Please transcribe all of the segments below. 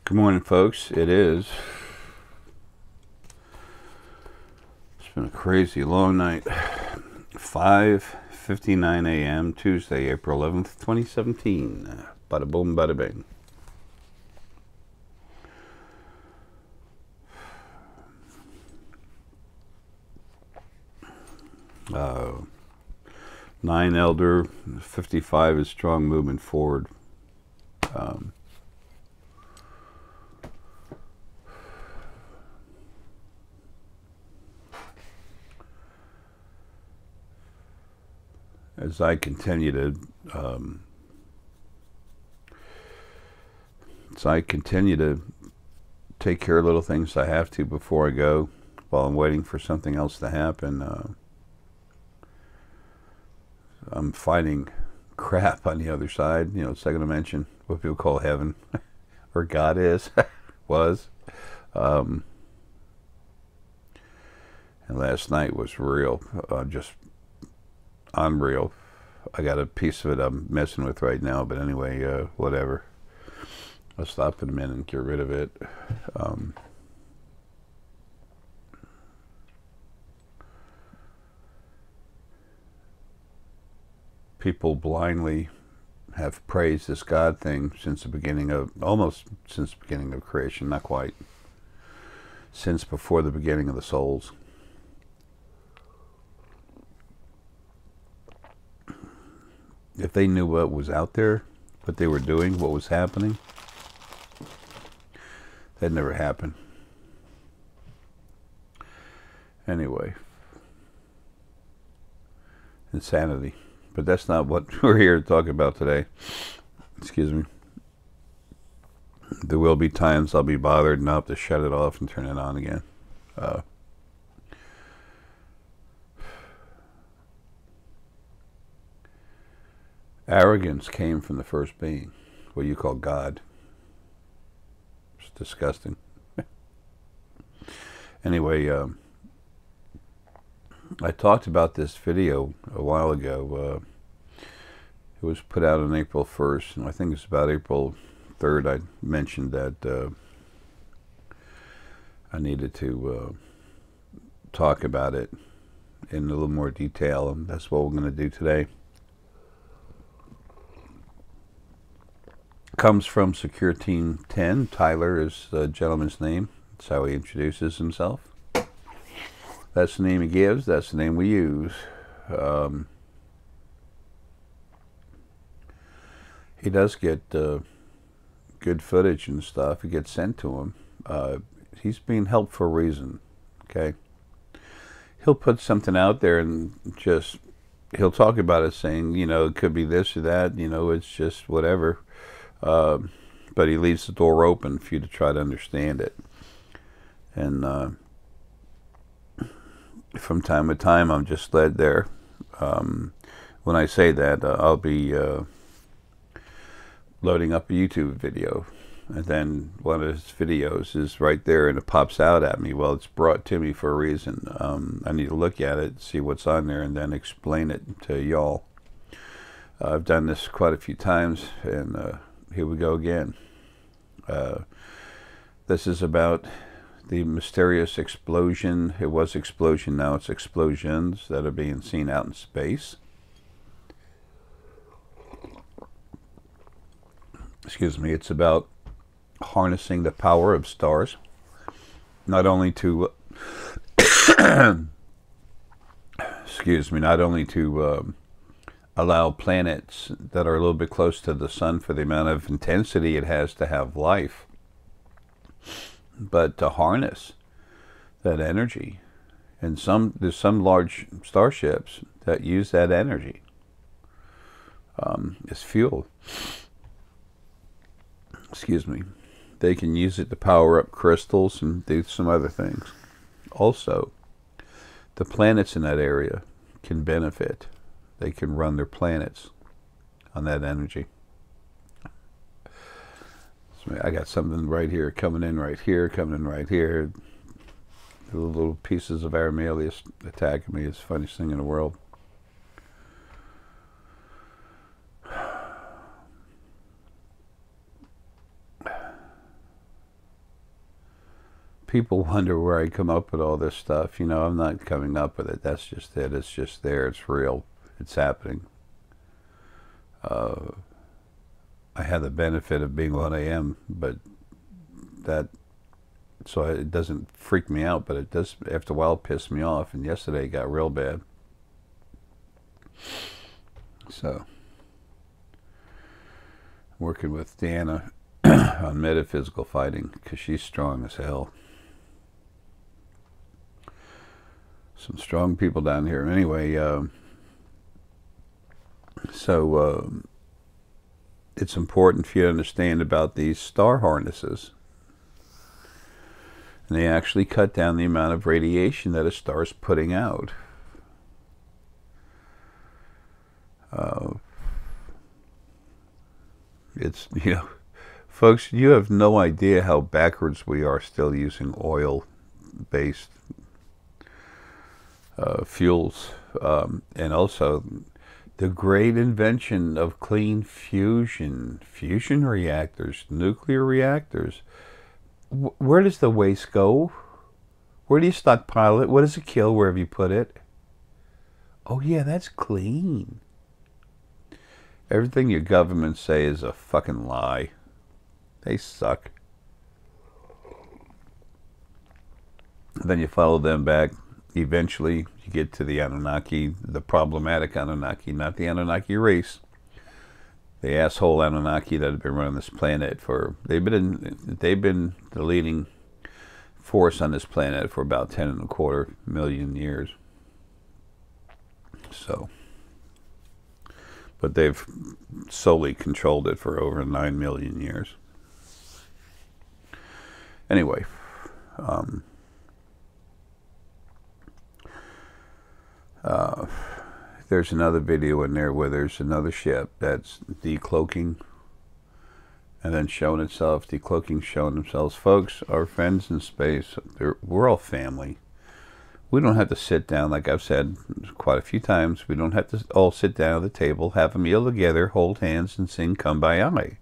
Good morning, folks. It's been a crazy long night. 5:59 a.m. Tuesday, April 11th, 2017. Bada boom, bada bing. Uh, 9 elder, 55 is strong movement forward. As I continue to take care of little things I have to before I go, while I'm waiting for something else to happen. I'm fighting crap on the other side, second dimension, what people call heaven, or God is, was. And last night was real, just unreal. I got a piece of it I'm messing with right now, but anyway, whatever. I'll stop in a minute and get rid of it. People blindly have praised this God thing since the beginning of, almost since the beginning of creation, not quite, since before the beginning of the souls. If they knew what was out there, what they were doing, what was happening, that never happened. Anyway, insanity. But that's not what we're here to talk about today. Excuse me. There will be times I'll be bothered and I'll have to shut it off and turn it on again. Arrogance came from the first being, what you call God. It's disgusting. Anyway, I talked about this video a while ago. It was put out on April 1st, and I think it's about April 3rd. I mentioned that I needed to talk about it in a little more detail, and that's what we're going to do today. Comes from Secure Team 10. Tyler is the gentleman's name. That's how he introduces himself. That's the name he gives. That's the name we use. He does get good footage and stuff. It gets sent to him. He's being helped for a reason. Okay. He'll put something out there and just, he'll talk about it saying, it could be this or that, it's just whatever. But he leaves the door open for you to try to understand it. And from time to time, I'm just led there. When I say that, I'll be loading up a YouTube video, and then one of his videos is right there, and it pops out at me. Well, it's brought to me for a reason. I need to look at it, see what's on there, and then explain it to y'all. I've done this quite a few times, and here we go again. This is about the mysterious explosion. It was explosion, now it's explosions that are being seen out in space. Excuse me. It's about harnessing the power of stars, not only to excuse me, not only to allow planets that are a little bit close to the sun for the amount of intensity it has to have life, but to harness that energy. And there's some large starships that use that energy as fuel. Excuse me. They can use it to power up crystals and do some other things. Also, the planets in that area can benefit. They can run their planets on that energy. So I got something right here, coming in right here, coming in right here. The little pieces of Arae attacking me. It's the funniest thing in the world. people wonder where I come up with all this stuff. You know, I'm not coming up with it. That's just it. It's just there. It's real. It's happening. I have the benefit of being what I am, but so it doesn't freak me out, but it does, after a while, piss me off. And yesterday it got real bad. So, working with Deanna on metaphysical fighting, because she's strong as hell. Some strong people down here. Anyway, it's important for you to understand about these star harnesses. And they actually cut down the amount of radiation that a star is putting out. It's, you know, folks, you have no idea how backwards we are still using oil-based fuels. And also the great invention of clean fusion reactors, nuclear reactors. Where does the waste go? Where do you stockpile it? What does it kill wherever you put it? Oh yeah, that's clean. Everything your government say is a fucking lie. They suck. Then you follow them back. Eventually, you get to the Anunnaki, the problematic Anunnaki, not the Anunnaki race. The asshole Anunnaki that have been running this planet for, they've been the leading force on this planet for about 10.25 million years. So, but they've solely controlled it for over 9 million years. Anyway, there's another video in there where there's another ship that's decloaking and then showing itself, decloaking, showing themselves. Folks, our friends in space, we're all family. We don't have to sit down, like I've said quite a few times, we don't have to all sit down at the table, have a meal together, hold hands, and sing Kumbaya.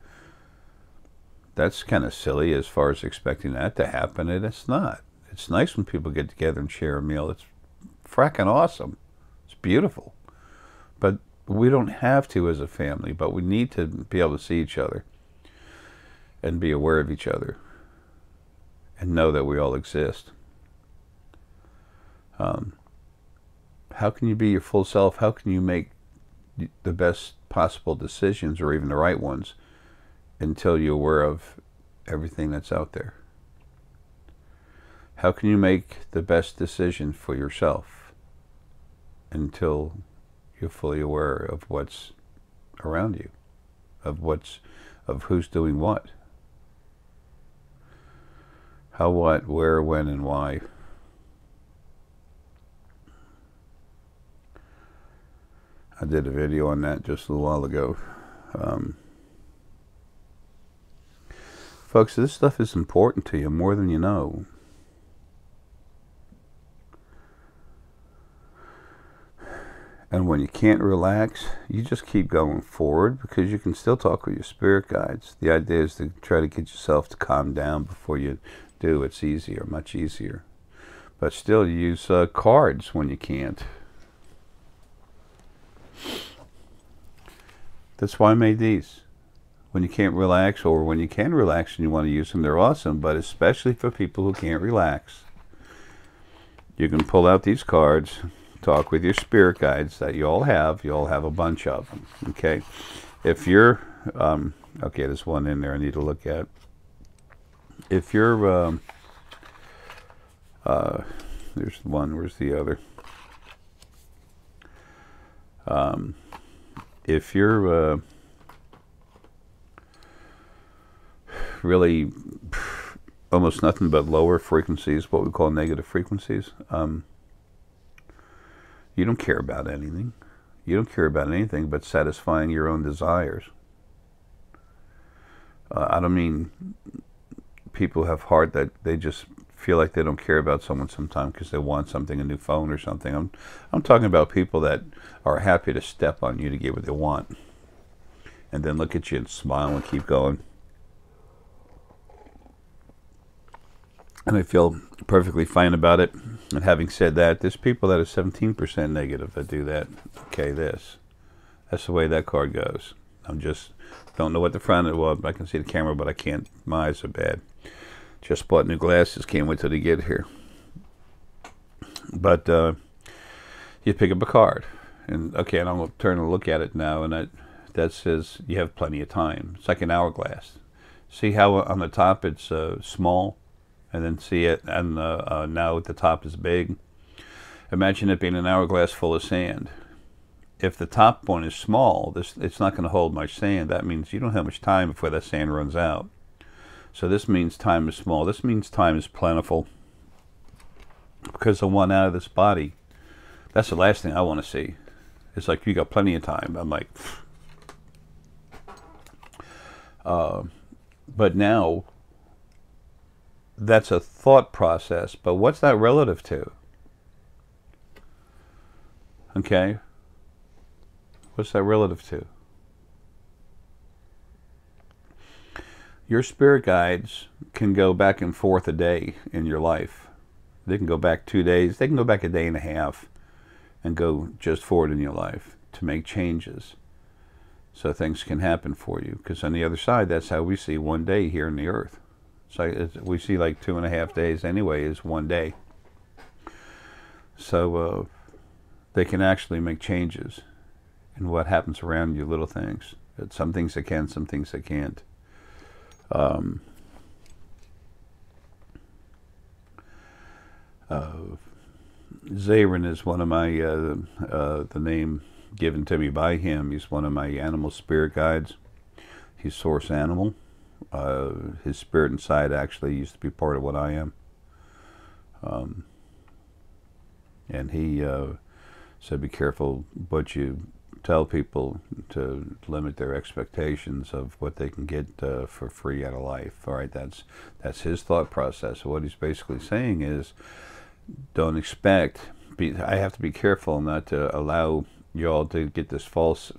That's kind of silly as far as expecting that to happen, and it's not. It's nice when people get together and share a meal. It's fracking awesome. It's beautiful. But we don't have to as a family, but we need to be able to see each other and be aware of each other and know that we all exist. How can you be your full self? How can you make the best possible decisions, or even the right ones, until you're aware of everything that's out there? How can you make the best decision for yourself until you're fully aware of what's around you, of who's doing what? How, what, where, when, and why? I did a video on that just a little while ago. Folks, this stuff is important to you more than you know. And when you can't relax, you just keep going forward, because you can still talk with your spirit guides. The idea is to try to get yourself to calm down before you do. It's easier, much easier. But still, use cards when you can't. That's why I made these. When you can't relax, or when you can relax and you want to use them, they're awesome, but especially for people who can't relax. You can pull out these cards, talk with your spirit guides that you all have. You all have a bunch of them, okay? If you're, okay, there's one in there I need to look at. If you're, there's one, where's the other? If you're really almost nothing but lower frequencies, what we call negative frequencies, you don't care about anything. You don't care about anything but satisfying your own desires. I don't mean people have heart that they just feel like they don't care about someone sometimes because they want something, a new phone or something. I'm talking about people that are happy to step on you to get what they want, and then look at you and smile and keep going. And I feel perfectly fine about it. And having said that, there's people that are 17% negative that do that. Okay, that's the way that card goes. I'm just, don't know what the front of it was. I can see the camera, but I can't. My eyes are bad. Just bought new glasses. Can't wait till they get here. But you pick up a card. And okay, and I'll turn and look at it now. And that says you have plenty of time. It's like an hourglass. See how on the top it's small? And then see it, and now at the top is big. Imagine it being an hourglass full of sand. If the top one is small, it's not going to hold much sand. That means you don't have much time before that sand runs out. So this means time is small. This means time is plentiful. Because the one out of this body, that's the last thing I want to see. It's like, you got plenty of time. I'm like, but now, that's a thought process, but what's that relative to? Okay? What's that relative to? Your spirit guides can go back and forth a day in your life. They can go back 2 days. They can go back a day and a half and go just forward in your life to make changes so things can happen for you. Because on the other side, that's how we see one day here on the earth. So we see like 2.5 days anyway is one day. So they can actually make changes in what happens around you, little things. Some things they can, some things they can't. Zarin is one of my, the name given to me by him. He's one of my animal spirit guides. He's source animal. His spirit inside actually used to be part of what I am. And he said, be careful what you tell people, to limit their expectations of what they can get for free out of life. All right, that's his thought process. So what he's basically saying is, don't expect, I have to be careful not to allow you all to get this false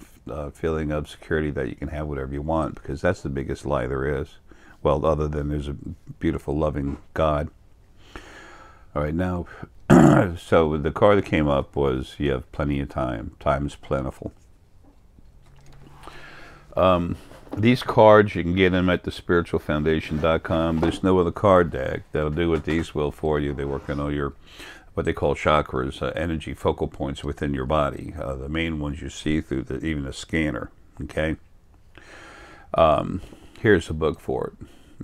feeling of security that you can have whatever you want, because that's the biggest lie there is. Well, other than there's a beautiful, loving God. All right, now, so the card that came up was, you have plenty of time. Time is plentiful. These cards, you can get them at thespiritualfoundation.com. There's no other card deck that'll do what these will for you. They work on all your, what they call chakras, energy focal points within your body. The main ones you see through even a scanner. Okay. Here's a book for it.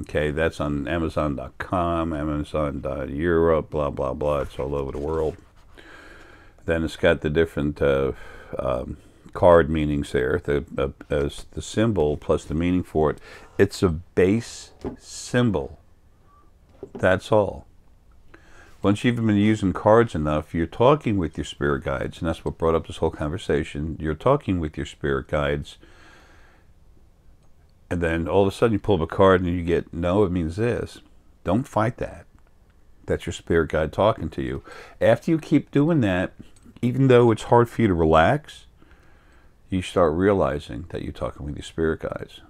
Okay, that's on Amazon.com, Amazon.Europe, blah blah blah. It's all over the world. Then it's got the different card meanings there. The symbol plus the meaning for it. It's a base symbol. That's all. Once you've been using cards enough, you're talking with your spirit guides, and that's what brought up this whole conversation. You're talking with your spirit guides, and then all of a sudden you pull up a card and you get, no, it means this. Don't fight that. That's your spirit guide talking to you. After you keep doing that, even though it's hard for you to relax, you start realizing that you're talking with your spirit guides.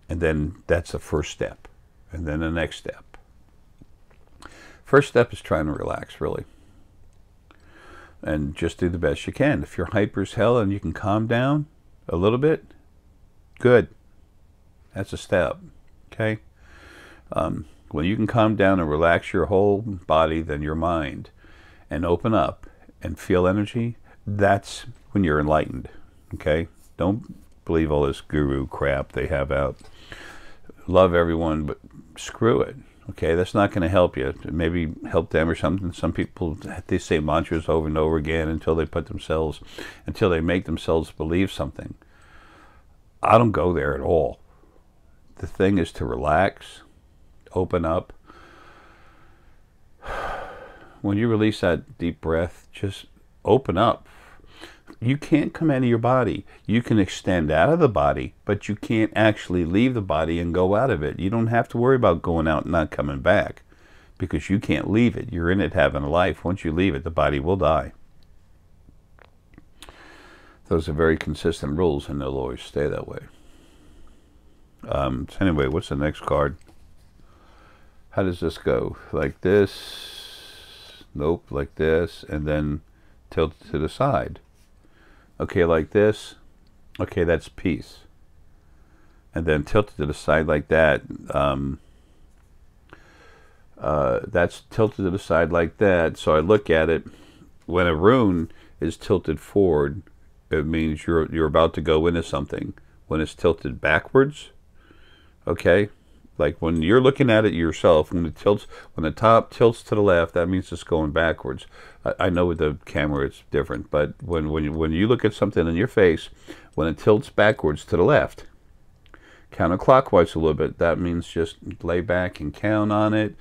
And then that's the first step. And then the next step. First step is trying to relax, really. And just do the best you can. If you're hyper as hell and you can calm down a little bit, good. That's a step. Okay? When you can calm down and relax your whole body, then your mind, and open up and feel energy, that's when you're enlightened. Okay? Don't believe all this guru crap they have out. Love everyone, but screw it. Okay? That's not going to help you. Maybe help them or something. Some people, they say mantras over and over again until they make themselves believe something. I don't go there at all. The thing is to relax, open up. When you release that deep breath, just open up. You can't come out of your body. You can extend out of the body, but you can't actually leave the body and go out of it. You don't have to worry about going out and not coming back, because you can't leave it. You're in it having a life. Once you leave it, the body will die. Those are very consistent rules, and they'll always stay that way. So anyway, what's the next card? How does this go? Like this? Nope, like this, and then tilt to the side. Okay, like this. Okay, that's peace. And then tilt to the side like that. That's tilted to the side like that. So I look at it. When a rune is tilted forward, it means you're about to go into something. When it's tilted backwards, okay, like when you're looking at it yourself, when the top tilts to the left, that means it's going backwards. I know with the camera it's different, but when you look at something in your face, when it tilts backwards to the left, counterclockwise a little bit, that means just lay back and count on it.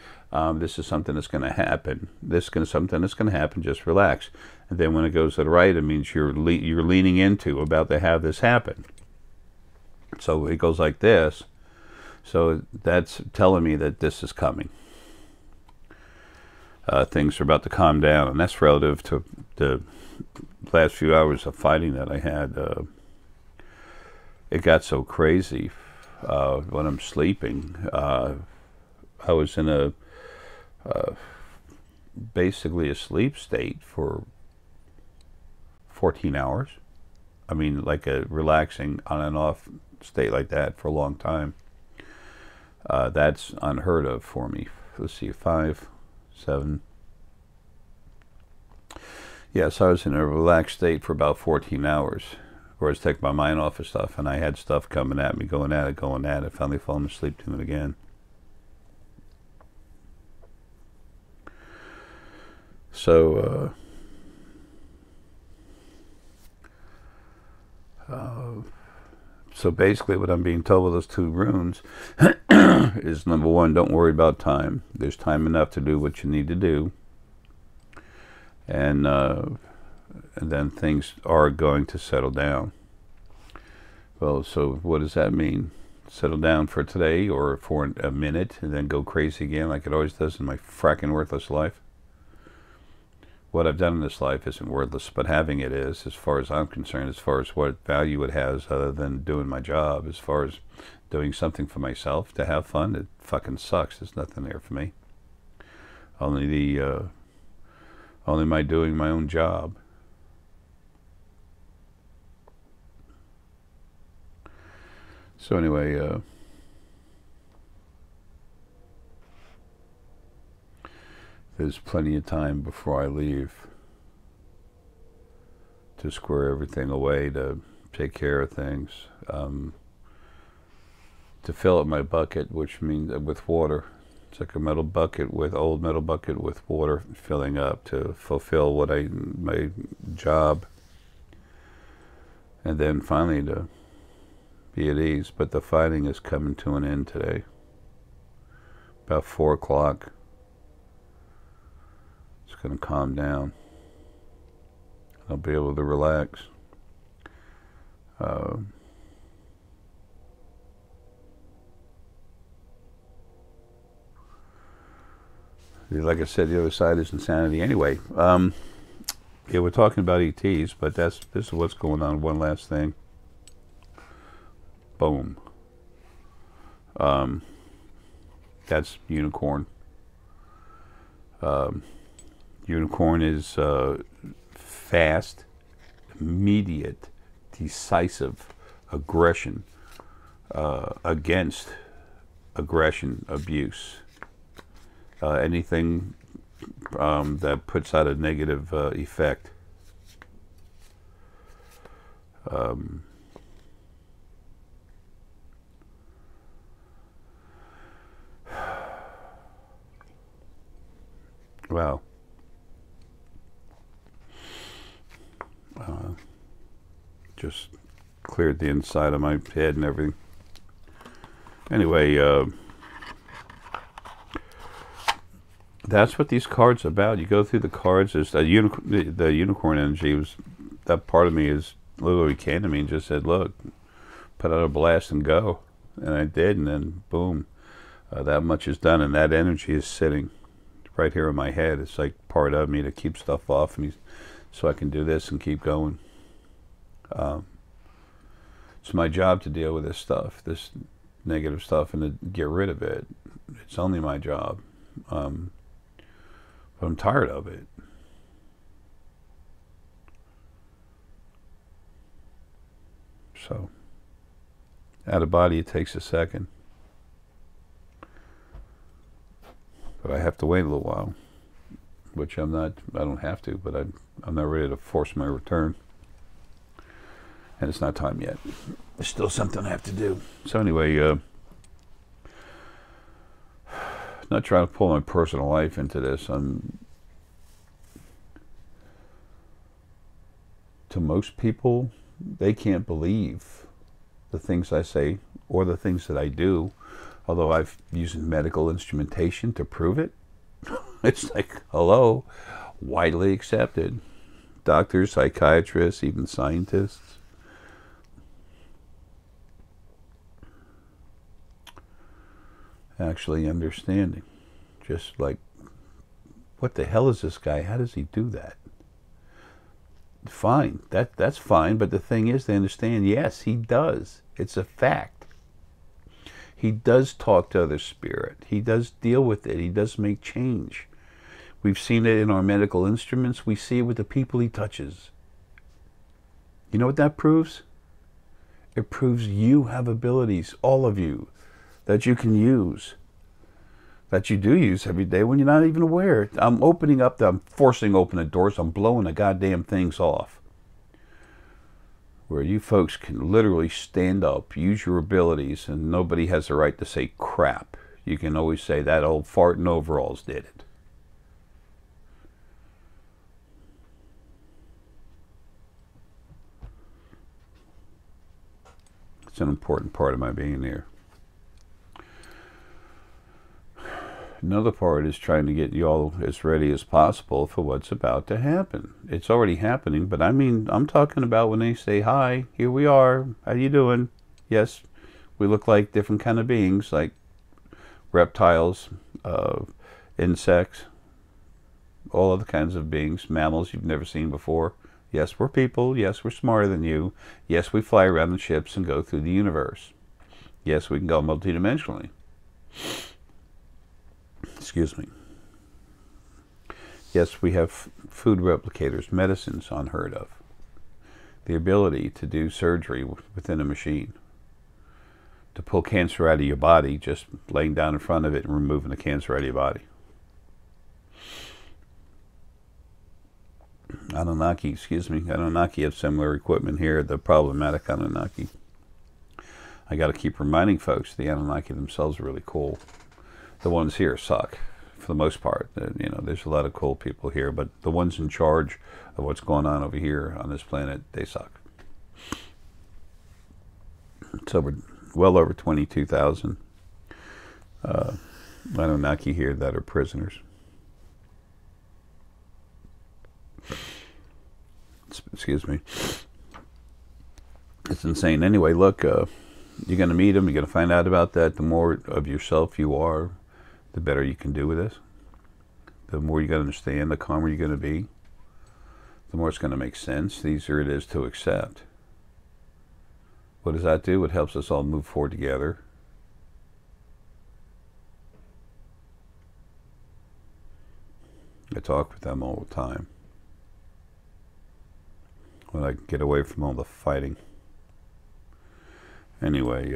This is something that's going to happen. Something that's going to happen. Just relax. And then when it goes to the right, it means you're leaning into, about to have this happen. So it goes like this. So that's telling me that this is coming. Things are about to calm down, and that's relative to the last few hours of fighting that I had. It got so crazy when I'm sleeping. I was in a basically a sleep state for 14 hours. I mean, like a relaxing on and off state like that for a long time. That's unheard of for me. Let's see, 5, 7. Yes, I was in a relaxed state for about 14 hours, where I was taking my mind off of stuff, and I had stuff coming at me, going at it, finally falling asleep to it again. So, so basically what I'm being told with those 2 runes is, number 1, don't worry about time. There's time enough to do what you need to do. And then things are going to settle down. Well, so what does that mean? Settle down for today or for a minute and then go crazy again like it always does in my fracking worthless life? What I've done in this life isn't worthless, but having it is, as far as I'm concerned, as far as what value it has other than doing my job. As far as doing something for myself to have fun, it fucking sucks. There's nothing there for me. Only my doing my own job. So anyway, there's plenty of time before I leave to square everything away, to take care of things, to fill up my bucket, which means with water. It's like a old metal bucket with water filling up to fulfill my job, and then finally to be at ease. But the fighting is coming to an end today. About 4 o'clock. It's going to calm down. I'll be able to relax. Like I said, the other side is insanity. Anyway, yeah, we're talking about ETs, but this is what's going on. One last thing. Boom. That's unicorn. Unicorn is fast, immediate, decisive aggression against aggression, abuse. Anything that puts out a negative effect. Wow. Just cleared the inside of my head and everything. Anyway, that's what these cards are about. You go through the cards. There's the unicorn energy was, that part of me is literally came to me and just said, look, put out a blast and go. And I did, and then boom, that much is done, and that energy is sitting right here in my head. It's like part of me to keep stuff off me so I can do this and keep going. It's my job to deal with this stuff, this negative stuff, and to get rid of it. It's only my job. But I'm tired of it. So, out of body, it takes a second. But I have to wait a little while, which I don't have to, but I'm not ready to force my return. And it's not time yet. There's still something I have to do. So anyway, not trying to pull my personal life into this. To most people, they can't believe the things I say or the things that I do, although I've used medical instrumentation to prove it. It's like, hello, widely accepted. Doctors, psychiatrists, even scientists. Actually understanding. Just like, what the hell is this guy? How does he do that? Fine, that's fine, but the thing is, they understand, yes, he does. It's a fact. He does talk to other spirit. He does deal with it. He does make change. We've seen it in our medical instruments. We see it with the people he touches. You know what that proves? It proves you have abilities, all of you, that you can use, that you do use every day when you're not even aware. I'm forcing open the doors. I'm blowing the goddamn things off. Where you folks can literally stand up, use your abilities, and nobody has the right to say crap. You can always say, that old fart in overalls did it. It's an important part of my being here. Another part is trying to get you all as ready as possible for what's about to happen. It's already happening, but I mean, I'm talking about when they say, hi, here we are, how you doing? Yes, we look like different kind of beings, like reptiles, insects, all other kinds of beings, mammals you've never seen before. Yes, we're people. Yes, we're smarter than you. Yes, we fly around in ships and go through the universe. Yes, we can go multidimensionally. Excuse me. Yes, we have food replicators, medicines unheard of. The ability to do surgery within a machine. To pull cancer out of your body, just laying down in front of it and removing the cancer out of your body. Anunnaki, Anunnaki have similar equipment here, the problematic Anunnaki. I got to keep reminding folks the Anunnaki themselves are really cool. The ones here suck, for the most part. You know, there's a lot of cool people here, but the ones in charge of what's going on over here on this planet, they suck. It's well over 22,000 Anunnaki here that are prisoners. Excuse me. It's insane. Anyway, look, you're going to meet them. You're going to find out about that. The more of yourself you are, the better you can do with this. The more you got to understand, the calmer you're going to be. The more it's going to make sense. The easier it is to accept. What does that do? It helps us all move forward together. I talk with them all the time. When I get away from all the fighting. Anyway,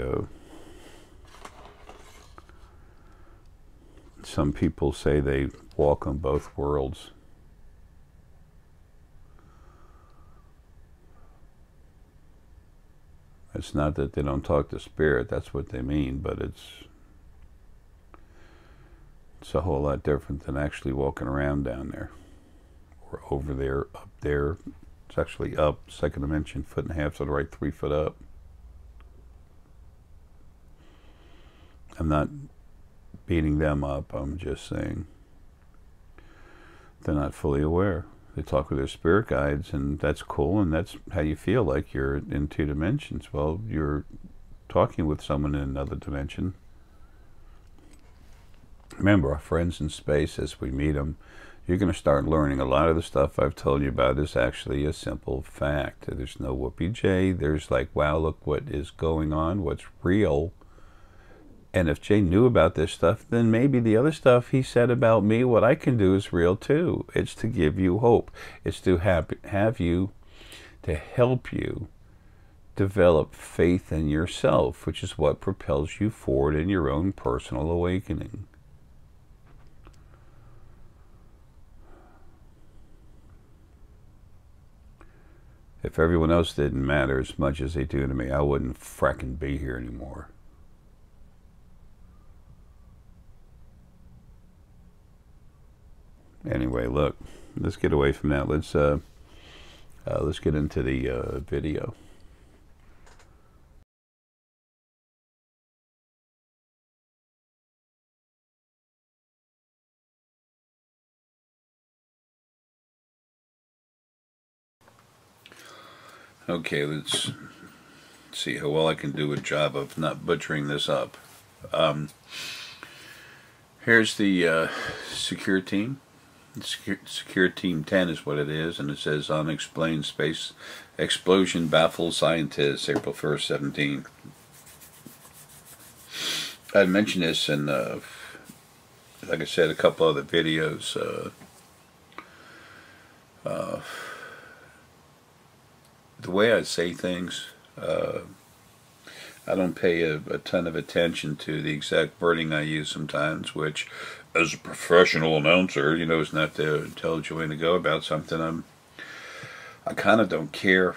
some people say they walk on both worlds. It's not that they don't talk to spirit, that's what they mean, but it's a whole lot different than actually walking around down there. Or over there, up there. It's actually up, second dimension, 1.5 feet to the right, 3 foot up. I'm not beating them up, I'm just saying they're not fully aware. They talk with their spirit guides, and that's cool, and that's how you feel like you're in 2 dimensions. Well, you're talking with someone in another dimension. Remember, our friends in space, as we meet them, you're going to start learning a lot of the stuff I've told you about is actually a simple fact. There's no whoopee jay. There's like, wow, look what is going on, what's real. And if Jay knew about this stuff, then maybe the other stuff he said about me, what I can do is real too. It's to give you hope. It's to have you, to help you develop faith in yourself, which is what propels you forward in your own personal awakening. If everyone else didn't matter as much as they do to me, I wouldn't fracking be here anymore. Anyway, look, let's get away from that. Let's get into the video. Okay, let's see how well I can do a job of not butchering this up. Here's the secure team. Secure Team 10 is what it is, and it says unexplained space explosion baffles scientists, April 1st, 17. I mentioned this in, like I said, a couple other videos. The way I say things, I don't pay a ton of attention to the exact wording I use sometimes, which, as a professional announcer, you know, is not to tell you when to go about something. I kind of don't care.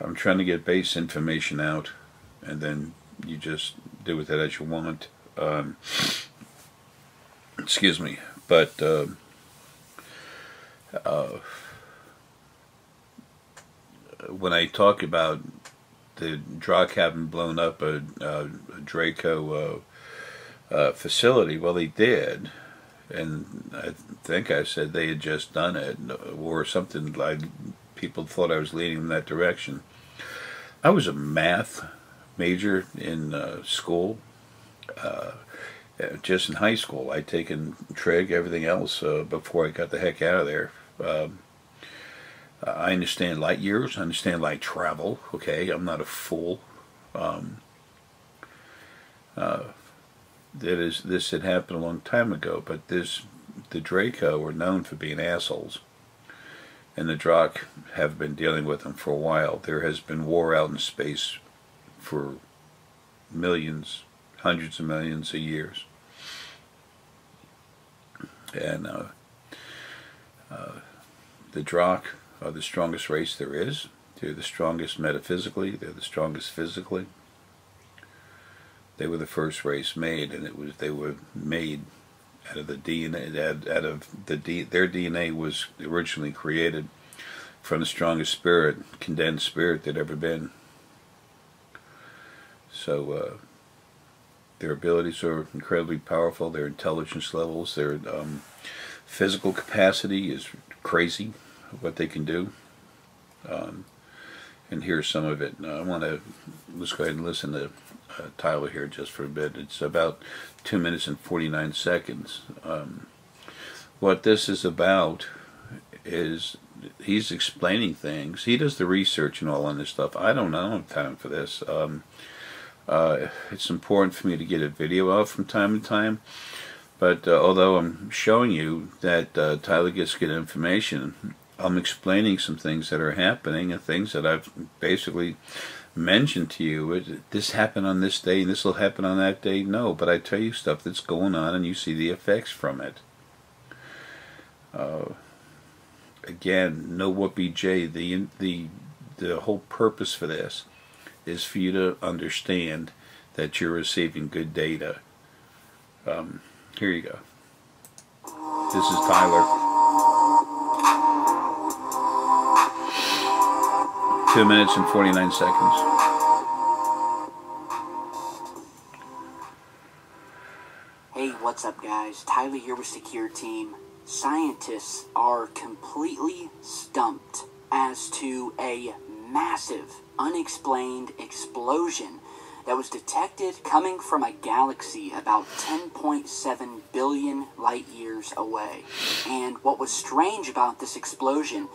I'm trying to get base information out, and then you just do with it as you want. Excuse me, but when I talk about the Drachk having blown up a Draco facility, well, they did, and I think I said they had just done it, or something like people thought I was leading in that direction. I was a math major in school, just in high school. I'd taken trig, everything else, before I got the heck out of there. I understand light years, I understand light travel, okay, I'm not a fool. This had happened a long time ago, but the Draco were known for being assholes, and the Drachk have been dealing with them for a while. There has been war out in space for millions, hundreds of millions of years, and the Drachk are the strongest race there is. They're the strongest metaphysically, they're the strongest physically. They were the first race made, and they were made out of the DNA. Their DNA was originally created from the strongest spirit, condensed spirit that ever been. So their abilities are incredibly powerful. Their intelligence levels, their physical capacity is crazy. What they can do. And here's some of it. Let's go ahead and listen to Tyler here just for a bit. It's about 2 minutes and 49 seconds. What this is about is he's explaining things. He does the research and all on this stuff. I don't have time for this. It's important for me to get a video out from time to time. But although I'm showing you that Tyler gets good information, I'm explaining some things that are happening and things that I've basically mentioned to you. This happened on this day and this will happen on that day. No, but I tell you stuff that's going on and you see the effects from it. Again, no whoopee J. The whole purpose for this is for you to understand that you're receiving good data. Here you go. This is Tyler. 2 minutes and 49 seconds. Hey, what's up guys? Tyler here with Secure Team. Scientists are completely stumped as to a massive, unexplained explosion that was detected coming from a galaxy about 10.7 billion light years away. And what was strange about this explosion,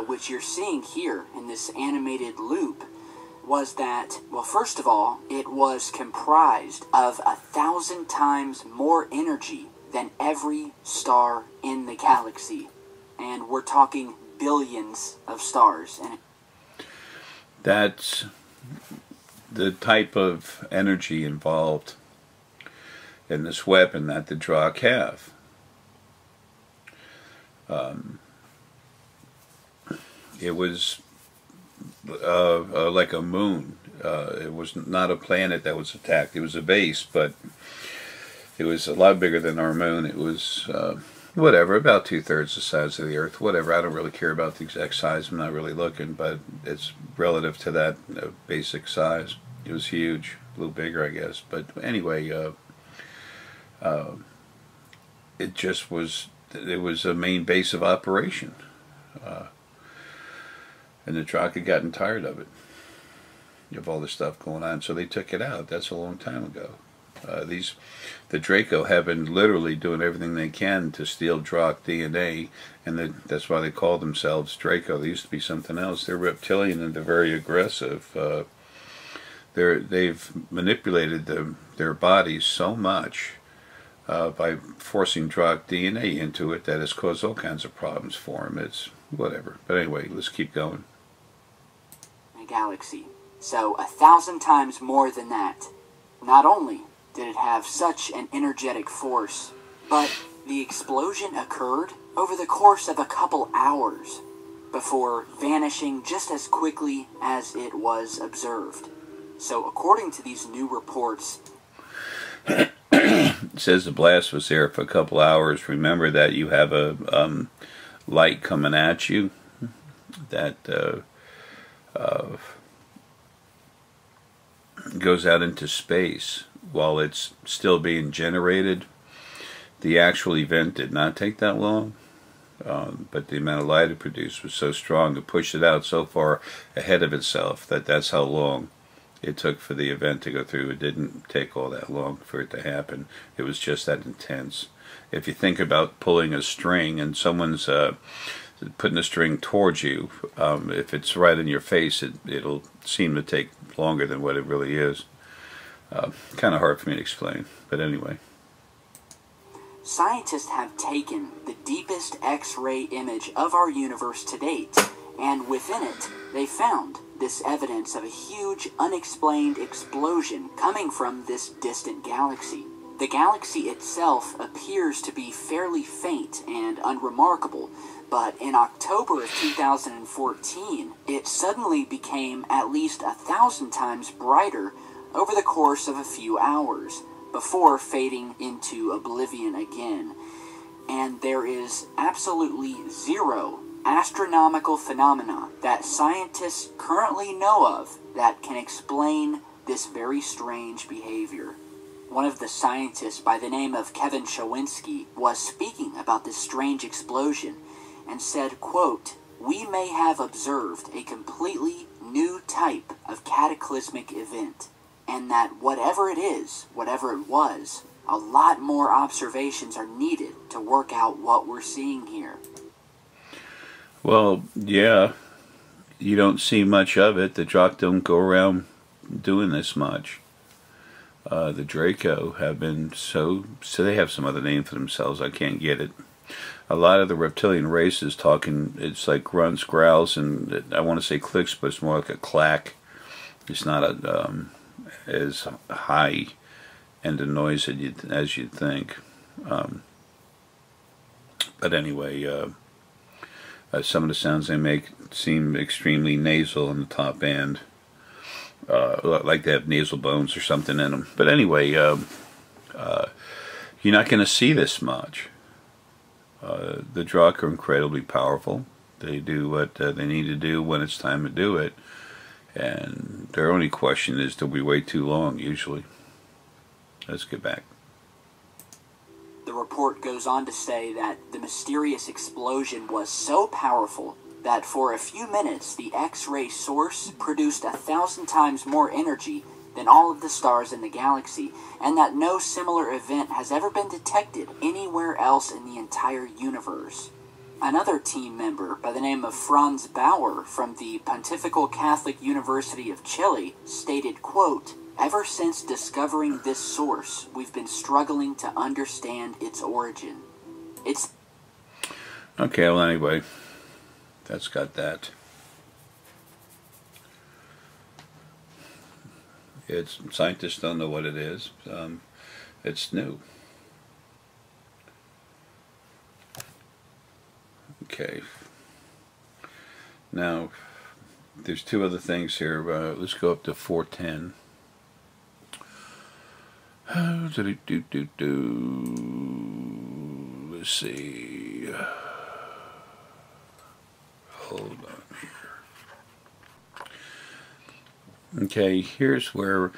which you're seeing here in this animated loop, was that, well, first of all, it was comprised of 1,000 times more energy than every star in the galaxy. And we're talking billions of stars. And that's the type of energy involved in this weapon that the Drachk have. It was like a moon. It was not a planet that was attacked. It was a base, but it was a lot bigger than our moon. It was whatever, about 2/3 the size of the Earth. Whatever. I don't really care about the exact size. I'm not really looking, but it's relative to that basic size. It was huge, a little bigger, I guess. But anyway, it just was. It was a main base of operation, and the Drachk had gotten tired of it, of all this stuff going on, so they took it out. That's a long time ago. The Draco have been literally doing everything they can to steal Drachk DNA, and that's why they call themselves Draco. They used to be something else. They're reptilian and they're very aggressive. They've manipulated their bodies so much by forcing Drachk DNA into it that has caused all kinds of problems for them. It's whatever. But anyway, let's keep going. a galaxy. So 1,000 times more than that. Not only did it have such an energetic force, but the explosion occurred over the course of a couple hours before vanishing just as quickly as it was observed. So according to these new reports, it says the blast was there for a couple hours. Remember that you have a light coming at you that goes out into space while it's still being generated. The actual event did not take that long, but the amount of light it produced was so strong it pushed it out so far ahead of itself that's how long it took for the event to go through. It didn't take all that long for it to happen. It was just that intense. If you think about pulling a string and someone's putting a string towards you, if it's right in your face, it'll seem to take longer than what it really is. Kind of hard for me to explain, but anyway. Scientists have taken the deepest X-ray image of our universe to date, and within it, they found this evidence of a huge, unexplained explosion coming from this distant galaxy. The galaxy itself appears to be fairly faint and unremarkable, but in October of 2014, it suddenly became at least 1,000 times brighter over the course of a few hours, before fading into oblivion again. And there is absolutely zero astronomical phenomena that scientists currently know of that can explain this very strange behavior. One of the scientists by the name of Kevin Shawinski was speaking about this strange explosion and said, quote, "We may have observed a completely new type of cataclysmic event, and that whatever it is, whatever it was, a lot more observations are needed to work out what we're seeing here." Well, yeah, you don't see much of it. The Drachk don't go around doing this much. The Draco have been so they have some other name for themselves. I can't get it. A lot of the reptilian races talking, it's like grunts, growls, and I want to say clicks, but it's more like a clack. It's not as high end of noise as you'd think. But anyway, some of the sounds they make seem extremely nasal in the top end, like they have nasal bones or something in them. But anyway, you're not going to see this much. The Drachk are incredibly powerful. They do what they need to do when it's time to do it. And their only question is, do we wait too long, usually? Let's get back. The report goes on to say that the mysterious explosion was so powerful that for a few minutes the X-ray source produced 1,000 times more energy than all of the stars in the galaxy, and that no similar event has ever been detected anywhere else in the entire universe. Another team member by the name of Franz Bauer from the Pontifical Catholic University of Chile stated, quote, "Ever since discovering this source, we've been struggling to understand its origin. It's..." Okay, well anyway, that's got that. Scientists don't know what it is. It's new. Okay. Now, there's two other things here. Let's go up to 410. Let's see. Hold on here. Okay, here's where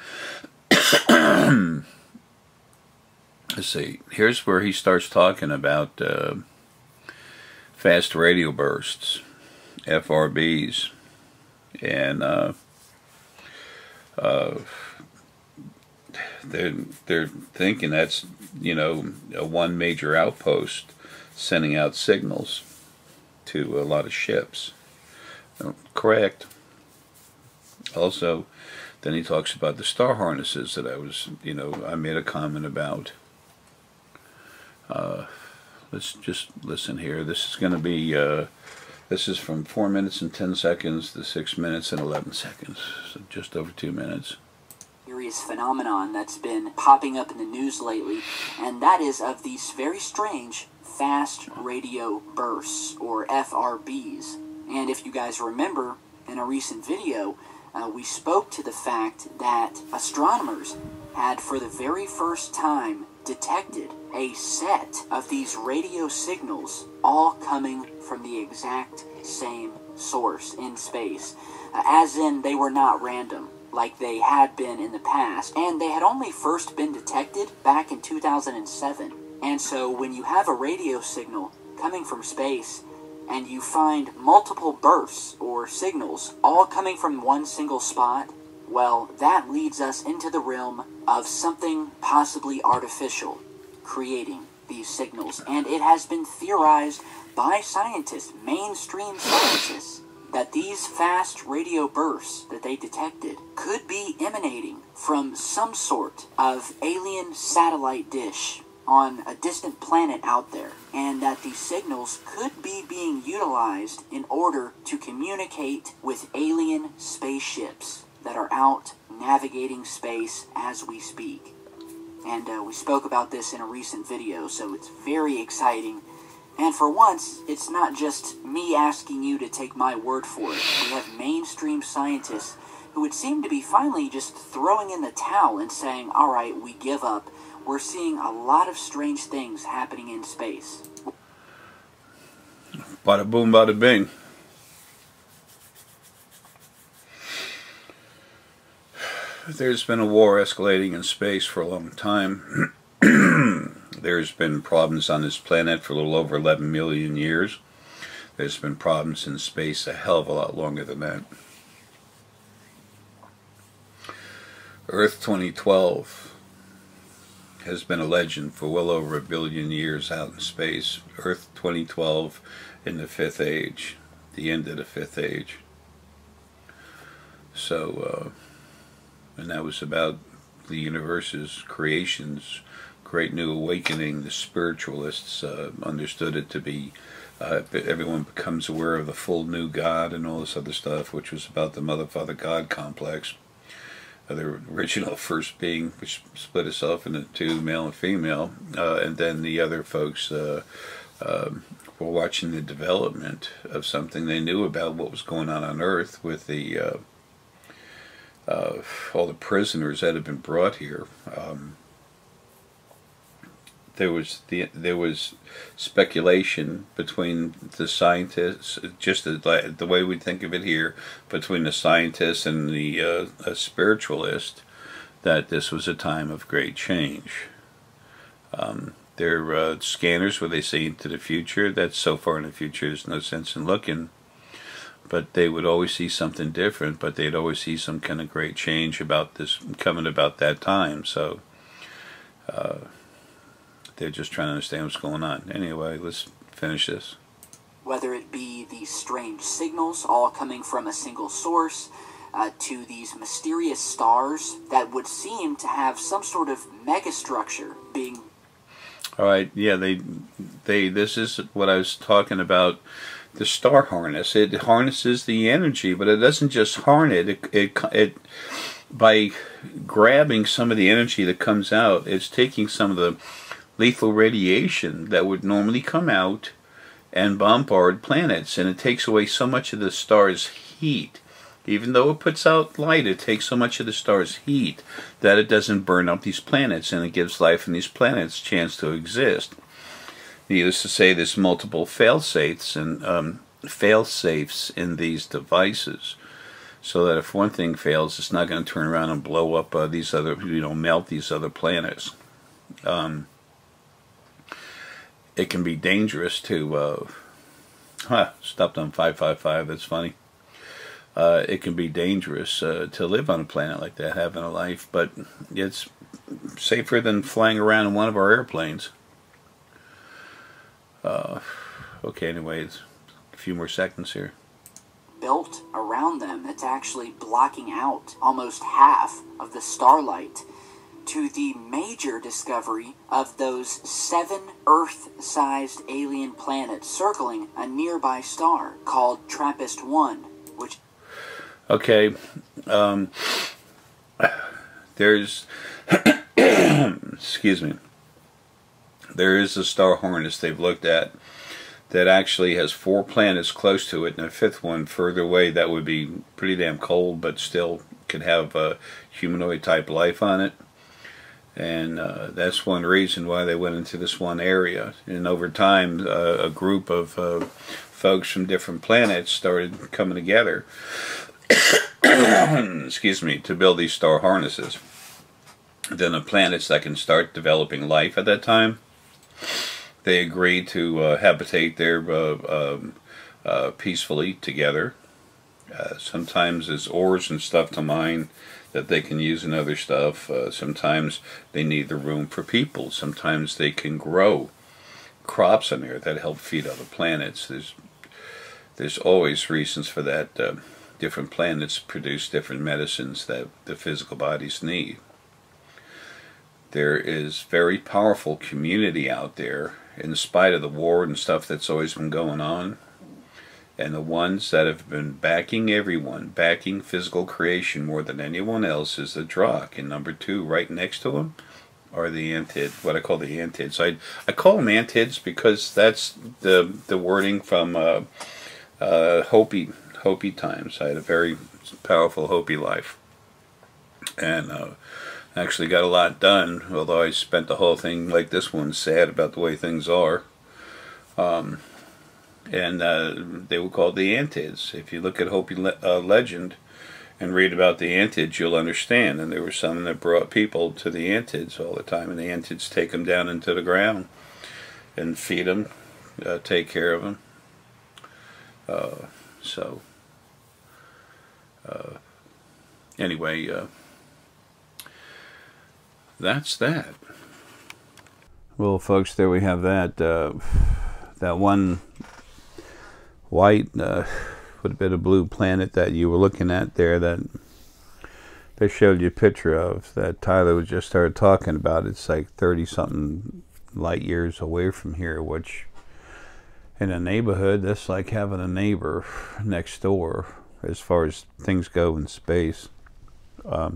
let's see. Here's where he starts talking about fast radio bursts, FRBs, and they're thinking that's, you know, a one major outpost sending out signals to a lot of ships. Correct. Also, then he talks about the star harnesses that I made a comment about. Let's just listen here. This is going to be, this is from 4 minutes and 10 seconds to 6 minutes and 11 seconds, so just over 2 minutes. Serious phenomenon that's been popping up in the news lately, and that is of these very strange fast radio bursts, or FRBs. And if you guys remember, in a recent video, we spoke to the fact that astronomers had for the very first time detected a set of these radio signals all coming from the exact same source in space, as in they were not random like they had been in the past, and they had only first been detected back in 2007. And so when you have a radio signal coming from space and you find multiple bursts or signals all coming from one single spot, well, that leads us into the realm of something possibly artificial creating these signals. And it has been theorized by scientists, mainstream scientists, that these fast radio bursts that they detected could be emanating from some sort of alien satellite dish on a distant planet out there, and that these signals could be being utilized in order to communicate with alien spaceships that are out navigating space as we speak. And we spoke about this in a recent video, so it's very exciting. And for once, it's not just me asking you to take my word for it. We have mainstream scientists who would seem to be finally just throwing in the towel and saying, alright, we give up. We're seeing a lot of strange things happening in space. Bada boom, bada bing. There's been a war escalating in space for a long time. There's been problems on this planet for a little over 11 million years. There's been problems in space a hell of a lot longer than that. Earth 2012 has been a legend for well over 1 billion years out in space. Earth 2012 in the 5th age, the end of the 5th age. So, and that was about the universe's creations, great new awakening. The spiritualists understood it to be, everyone becomes aware of the full new God and all this other stuff, which was about the Mother, Father, God complex. The original first being, which split itself into two, male and female, and then the other folks were watching the development of something they knew about what was going on Earth with the all the prisoners that had been brought here. There was speculation between the scientists, just the way we think of it here, between the scientists and the spiritualist, that this was a time of great change. They're scanners where they see into the future. That's so far in the future there's no sense in looking. But they would always see something different, but they'd always see some kind of great change about this coming about that time. So they're just trying to understand what's going on. Anyway, let's finish this. whether it be these strange signals all coming from a single source, to these mysterious stars that would seem to have some sort of megastructure being... All right, yeah, this is what I was talking about, the star harness. It harnesses the energy, but it doesn't just harness it by grabbing some of the energy that comes out. It's taking some of the lethal radiation that would normally come out and bombard planets, and it takes away so much of the star's heat. Even though it puts out light, it takes so much of the star's heat that it doesn't burn up these planets, and it gives life in these planets a chance to exist. Needless to say, there's multiple fail-safes in these devices, so that if one thing fails, it's not going to turn around and blow up these other, melt these other planets. It can be dangerous to, stopped on 555, that's funny. It can be dangerous to live on a planet like that, having a life, but it's safer than flying around in one of our airplanes. Okay, anyways, a few more seconds here. Built around them that's actually blocking out almost half of the starlight, to the major discovery of those 7 Earth-sized alien planets circling a nearby star called TRAPPIST-1, which... Okay, there's, excuse me, there is a star harness they've looked at that actually has 4 planets close to it and a 5th one further away that would be pretty damn cold, but still could have humanoid type life on it. And that's one reason why they went into this one area. And over time, a group of folks from different planets started coming together excuse me, to build these star harnesses. Then the planets that can start developing life at that time, they agreed to habitate there peacefully together. Sometimes there's ores and stuff to mine that they can use in other stuff. Sometimes they need the room for people. Sometimes they can grow crops in there that help feed other planets. There's always reasons for that. Different planets produce different medicines that the physical bodies need. There is very powerful community out there in spite of the war and stuff that's always been going on. And the ones that have been backing everyone, backing physical creation more than anyone else, is the Drachk. And number 2, right next to them, are the Antids, what I call the Antids. I call them Antids because that's the wording from Hopi times. I had a very powerful Hopi life. And actually got a lot done, although I spent the whole thing like this one sad about the way things are. And they were called the Antids. If you look at Hopi legend and read about the Antids, you'll understand. And there were some that brought people to the Antids all the time, and the Antids take them down into the ground and feed them, take care of them. Anyway, that's that. Well, folks, there we have that. That one white with a bit of blue planet that you were looking at there that they showed you a picture of, that Tyler just started talking about. It's like 30-something light years away from here, which in a neighborhood, that's like having a neighbor next door as far as things go in space. I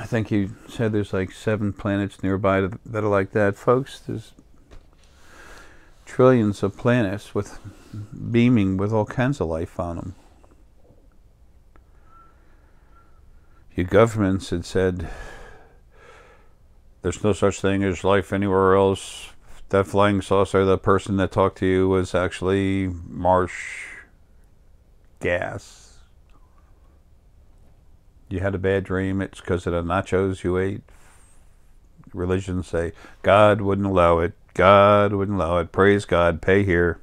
think you said there's like 7 planets nearby that are like that, folks. There's trillions of planets with beaming with all kinds of life on them. Your governments had said there's no such thing as life anywhere else. That flying saucer, the person that talked to you, was actually marsh gas. You had a bad dream, it's because of the nachos you ate. Religions say God wouldn't allow it. God wouldn't allow it. Praise God. Pay here.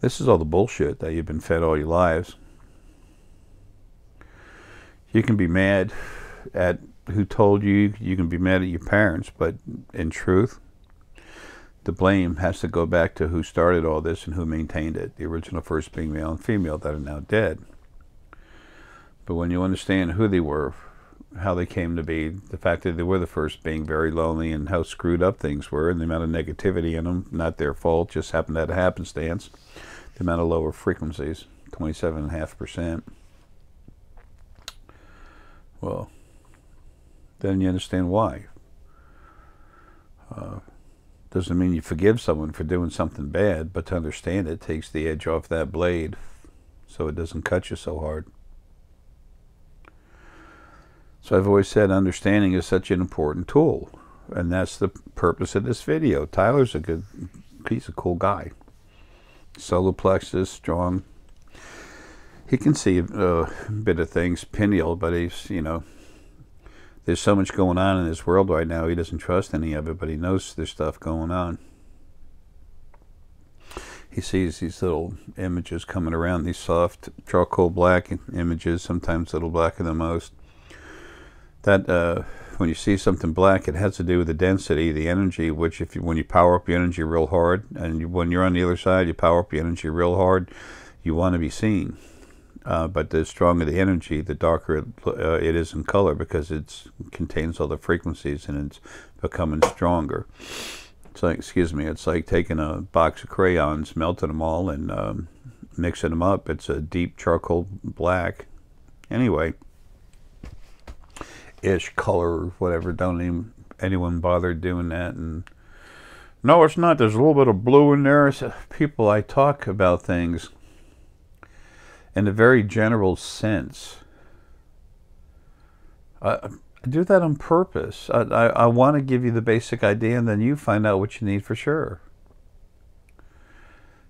This is all the bullshit that you've been fed all your lives. You can be mad at who told you you can be mad at your parents, but in truth, the blame has to go back to who started all this and who maintained it. The original first being male and female that are now dead. But when you understand who they were, how they came to be, the fact that they were the first being very lonely, and how screwed up things were, and the amount of negativity in them, not their fault, just happened to have a happenstance, the amount of lower frequencies, 27.5%. Well, then you understand why. Doesn't mean you forgive someone for doing something bad, but to understand it takes the edge off that blade so it doesn't cut you so hard. So I've always said understanding is such an important tool, and that's the purpose of this video. Tyler's he's a cool guy. Solar plexus, strong. He can see a bit of things, pineal, but he's, there's so much going on in this world right now, he doesn't trust any of it, but he knows there's stuff going on. He sees these little images coming around, these soft charcoal black images, sometimes a little blacker than most. That when you see something black, it has to do with the density, the energy, which when you power up your energy real hard, and when you're on the other side, you power up your energy real hard, you want to be seen. But the stronger the energy, the darker it is in color, because it contains all the frequencies and it's becoming stronger. It's like, it's like taking a box of crayons, melting them all, and mixing them up. It's a deep charcoal black. Anyway, ish color or whatever. Don't even anyone bother doing that. And no, it's not. There's a little bit of blue in there. People, I talk about things in a very general sense. I do that on purpose. I want to give you the basic idea, and then you find out what you need for sure.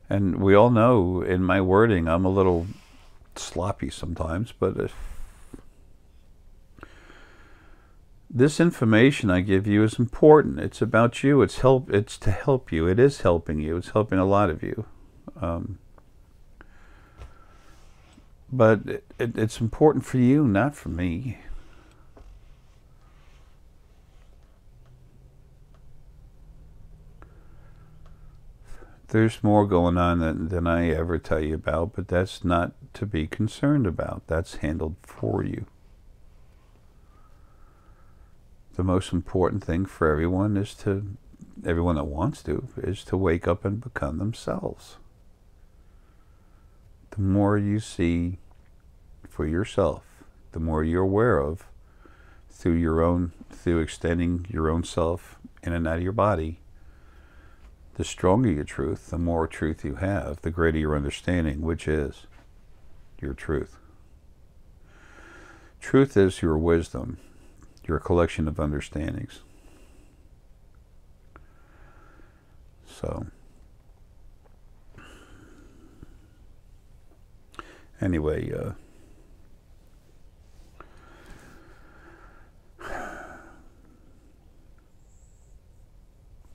And we all know in my wording I'm a little sloppy sometimes, but this information I give you is important. It's about you. It's to help you. It is helping you. It's helping a lot of you. But it's important for you, not for me. There's more going on than I ever tell you about, but that's not to be concerned about. That's handled for you. The most important thing for everyone everyone that wants to, is to wake up and become themselves. The more you see for yourself, the more you're aware of through extending your own self in and out of your body, the stronger your truth, the more truth you have, the greater your understanding, which is your truth. Truth is your wisdom, your collection of understandings. So, anyway,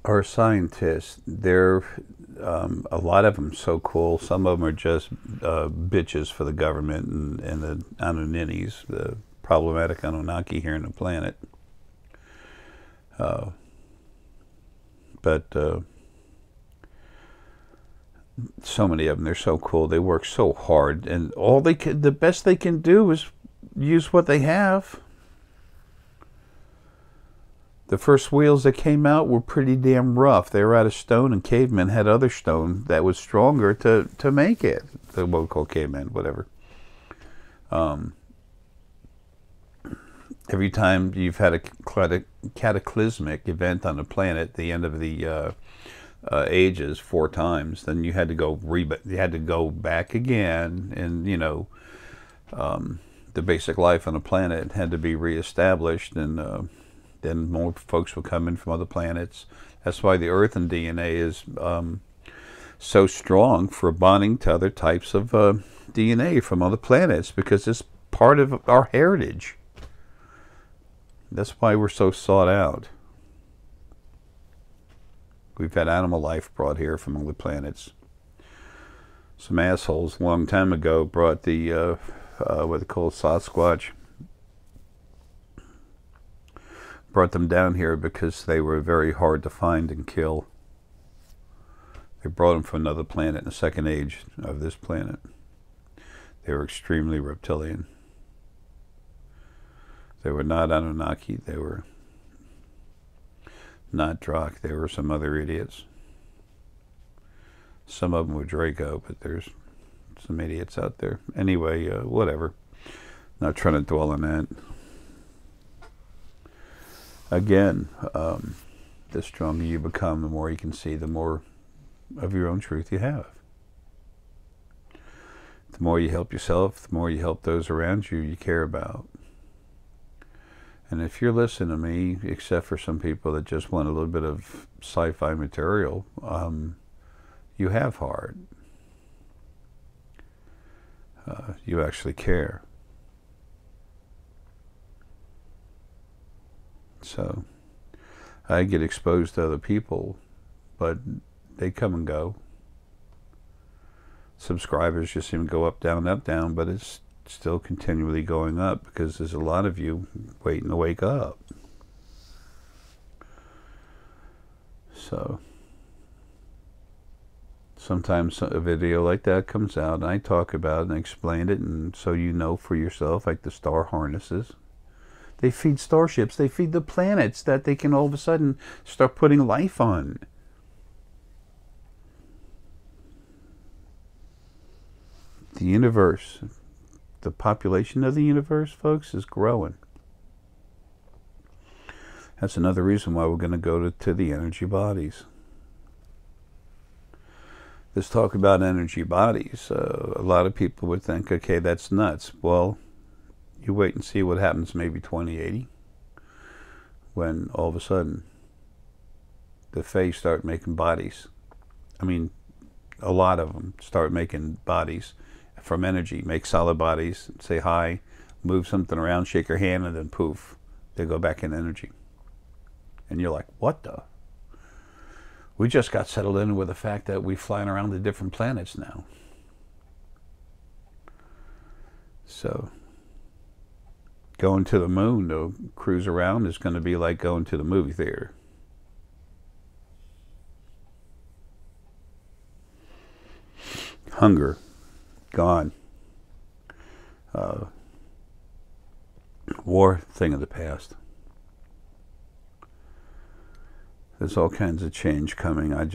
our scientists, they're a lot of them so cool. Some of them are just bitches for the government and the Anoninis, the problematic Anunnaki here on the planet. But so many of them, they're so cool. They work so hard, and the best they can do is use what they have. The first wheels that came out were pretty damn rough. They were out of stone, and cavemen had other stone that was stronger to make it. What we call cavemen, whatever. Every time you've had a cataclysmic event on the planet, the end of the ages 4 times, then you had to go back again, and the basic life on the planet had to be reestablished, and then more folks will come in from other planets. That's why the Earth and DNA is so strong for bonding to other types of DNA from other planets, because it's part of our heritage. That's why we're so sought out. We've had animal life brought here from other planets. Some assholes a long time ago brought the what they call Sasquatch. brought them down here because they were very hard to find and kill. They brought them from another planet in the second age of this planet. They were extremely reptilian. They were not Anunnaki. They were not Drachk. They were some other idiots. Some of them were Draco, but there's some idiots out there. Anyway, whatever. Not trying to dwell on that. Again, the stronger you become, the more you can see, the more of your own truth you have. The more you help yourself, the more you help those around you care about. And if you're listening to me, except for some people that just want a little bit of sci-fi material, you have heart. You actually care. So I get exposed to other people, but they come and go. Subscribers just seem to go up, down, but it's still continually going up because there's a lot of you waiting to wake up. So sometimes a video like that comes out and I talk about it and explain it, and so you know for yourself, like the star harnesses. They feed starships, they feed the planets that they can all of a sudden start putting life on. The universe, the population of the universe, folks, is growing. That's another reason why we're going to go to the energy bodies. Let's talk about energy bodies. A lot of people would think, okay, that's nuts. Well, you wait and see what happens maybe 2080, when all of a sudden the Fae start making bodies. I mean, a lot of them start making bodies from energy, make solid bodies, say hi, move something around, shake your hand, and then poof, they go back in energy. And you're like, what the? We just got settled in with the fact that we're flying around to different planets now. So going to the moon to cruise around is going to be like going to the movie theater. Hunger, gone. War, thing of the past. There's all kinds of change coming. I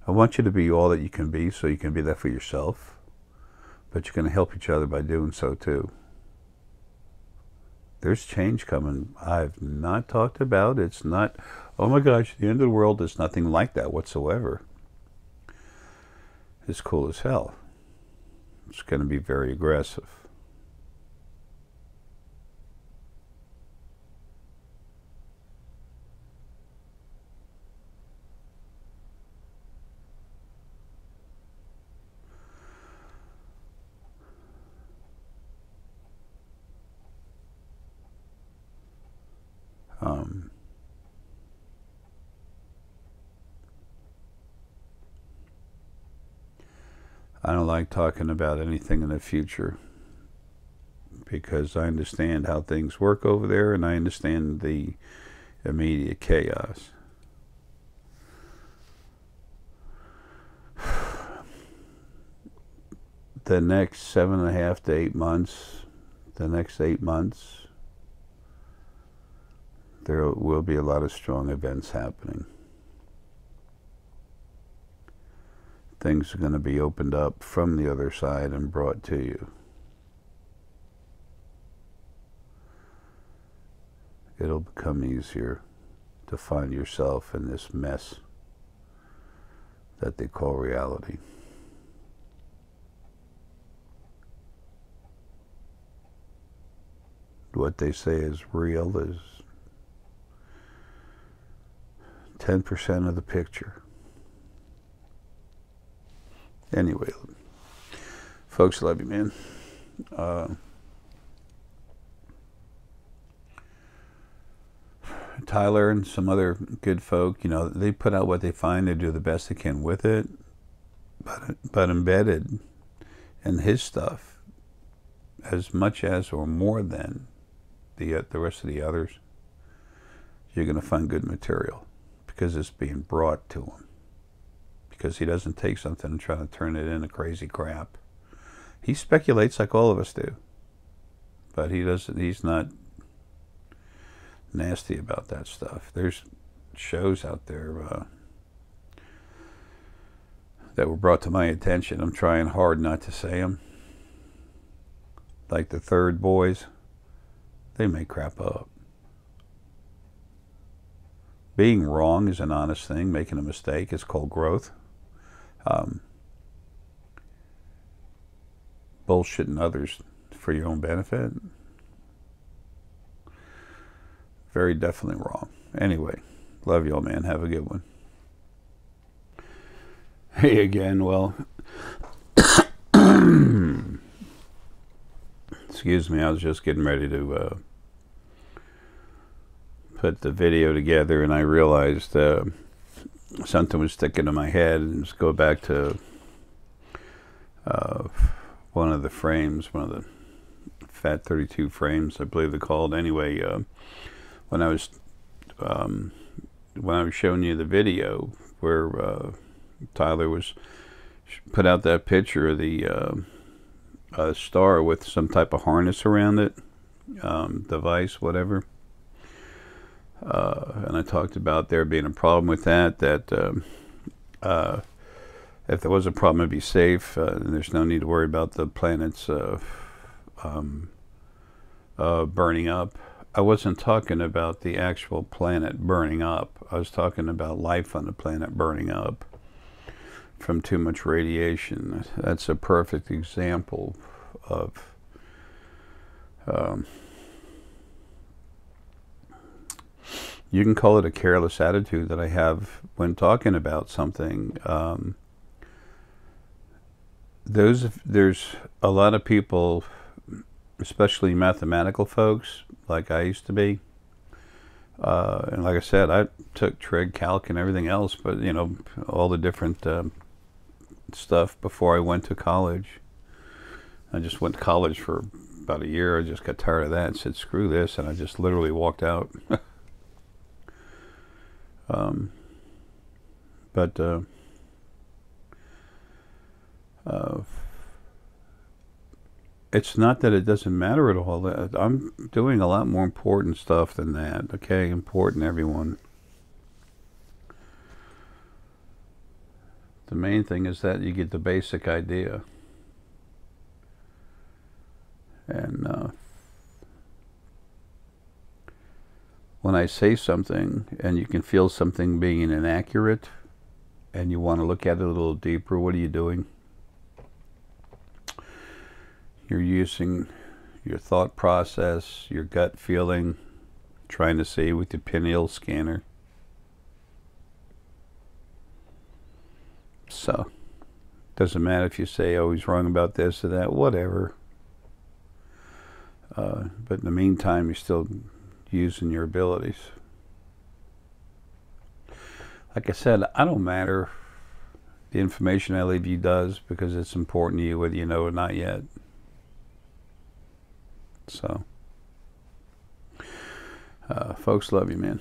want you to be all that you can be, so you can be that for yourself, but you're going to help each other by doing so too. There's change coming. I've not talked about. It's not, oh my gosh, the end of the world. It's nothing like that whatsoever. It's cool as hell. It's going to be very aggressive. I don't like talking about anything in the future because I understand how things work over there, and I understand the immediate chaos. The next 7.5 to 8 months, the next 8 months, there will be a lot of strong events happening. Things are going to be opened up from the other side and brought to you. It'll become easier to find yourself in this mess that they call reality. What they say is real is 10% of the picture. Anyway, folks, love you, man. Tyler and some other good folk, you know, they put out what they find. They do the best they can with it. But embedded in his stuff, as much as or more than the rest of the others, you're going to find good material, because it's being brought to him. Because he doesn't take something and try to turn it into crazy crap. He speculates like all of us do. But he's not nasty about that stuff. There's shows out there that were brought to my attention. I'm trying hard not to say them. Like the Third Boys. They make crap up. Being wrong is an honest thing. Making a mistake is called growth. Bullshitting others for your own benefit, very definitely wrong. Anyway, love y'all, man. Have a good one. Hey again. Well, excuse me, I was just getting ready to put the video together, and I realized something was sticking in my head. And just go back to one of the frames, one of the Fat 32 frames, I believe they're called. Anyway, when I was showing you the video where Tyler was put out that picture of the star with some type of harness around it, device, whatever. And I talked about there being a problem with that if there was a problem, it'd be safe, and there's no need to worry about the planets burning up. I wasn't talking about the actual planet burning up. I was talking about life on the planet burning up from too much radiation. That's a perfect example of you can call it a careless attitude that I have when talking about something. There's a lot of people, especially mathematical folks, like I used to be. And like I said, I took trig, calc, and everything else, but, you know, all the different stuff before I went to college. I just went to college for about a year. I just got tired of that and said, screw this, and I just literally walked out. It's not that it doesn't matter at all. I'm doing a lot more important stuff than that. Okay, important, everyone. The main thing is that you get the basic idea. And when I say something and you can feel something being inaccurate and you want to look at it a little deeper, what are you doing? You're using your thought process, your gut feeling, trying to see with your pineal scanner. So, doesn't matter if you say, oh, he's wrong about this or that, whatever. But in the meantime, you're still using your abilities. Like I said, I don't matter. The information I leave you does, because it's important to you whether you know or not yet. So, folks, love you, man.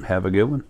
Have a good one.